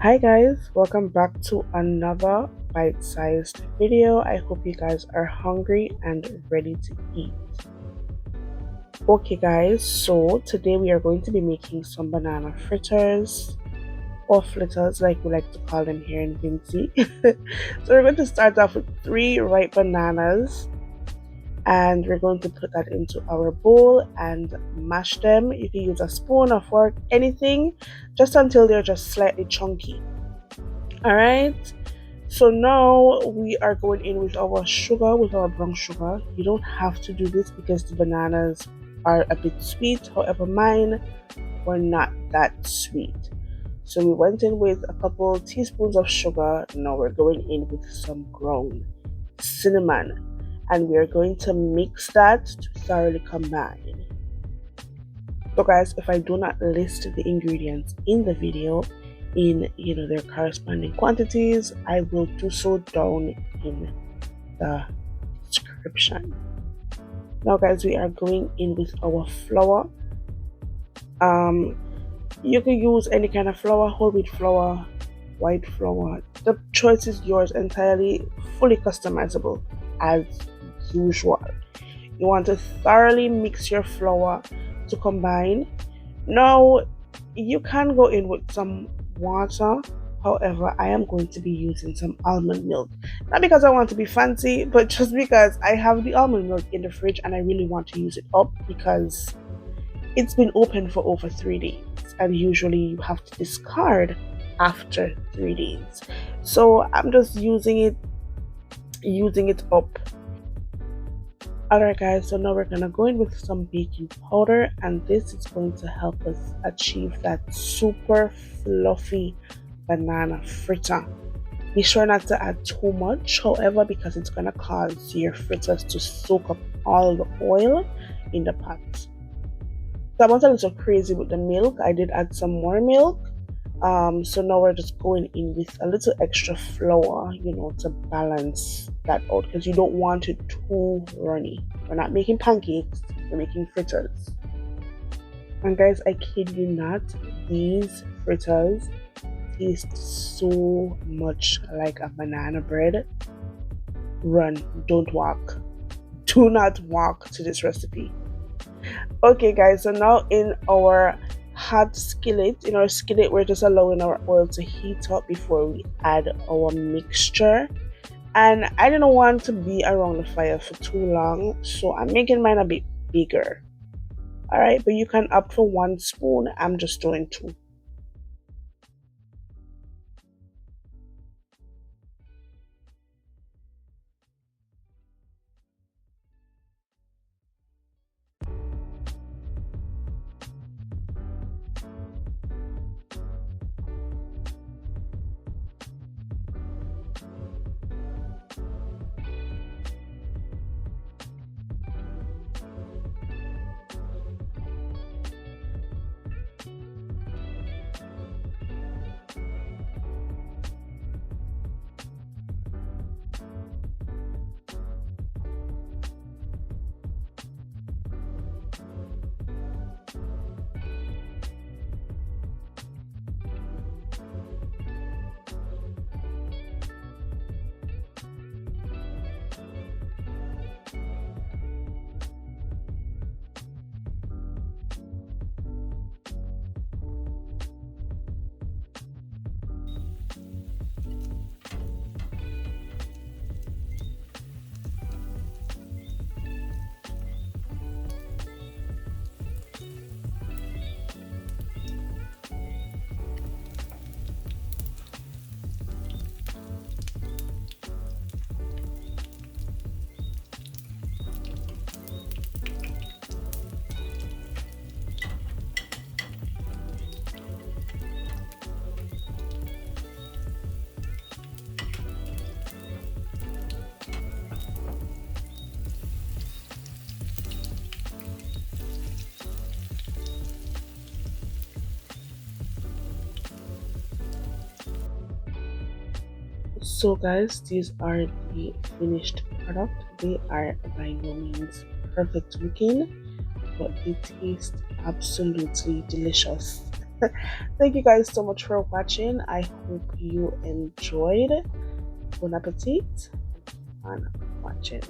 Hi guys, welcome back to another bite-sized video. I hope you guys are hungry and ready to eat. Okay guys, so today we are going to be making some banana fritters or fritters like we like to call them here in Vinci. So we're going to start off with 3 ripe bananas and we're going to put that into our bowl and mash them. You can use a spoon, a fork, anything, just until they're just slightly chunky. All right. So now we are going in with our sugar, with our brown sugar. You don't have to do this because the bananas are a bit sweet. However, mine were not that sweet. So we went in with a couple teaspoons of sugar. Now we're going in with some ground cinnamon. And we are going to mix that to thoroughly combine. So guys, if I do not list the ingredients in the video, in their corresponding quantities, I will do so down in the description. Now guys, we are going in with our flour. You can use any kind of flour, whole wheat flour, white flour. The choice is yours, entirely, fully customizable as usual. You want to thoroughly mix your flour to combine. Now you can go in with some water. However, I am going to be using some almond milk, not because I want to be fancy, but just because I have the almond milk in the fridge and I really want to use it up because it's been open for over 3 days and usually you have to discard after 3 days. So I'm just using it up. Alright guys, so now we're gonna go in with some baking powder, and this is going to help us achieve that super fluffy banana fritter. Be sure not to add too much, however, because it's gonna cause your fritters to soak up all the oil in the pot. So I went a little crazy with the milk. I did add some more milk. So now we're just going in with a little extra flour, to balance that out because you don't want it too runny. We're not making pancakes, we're making fritters. And guys, I kid you not, these fritters taste so much like a banana bread. Run, don't walk. Do not walk to this recipe. Okay guys, so now in our hot skillet, we're just allowing our oil to heat up before we add our mixture. And I didn't want to be around the fire for too long, so I'm making mine a bit bigger. All right, but you can opt for 1 spoon. I'm just doing 2. So guys, these are the finished product. They are by no means perfect looking, but they taste absolutely delicious. Thank you guys so much for watching. I hope you enjoyed. Bon appetit and watching.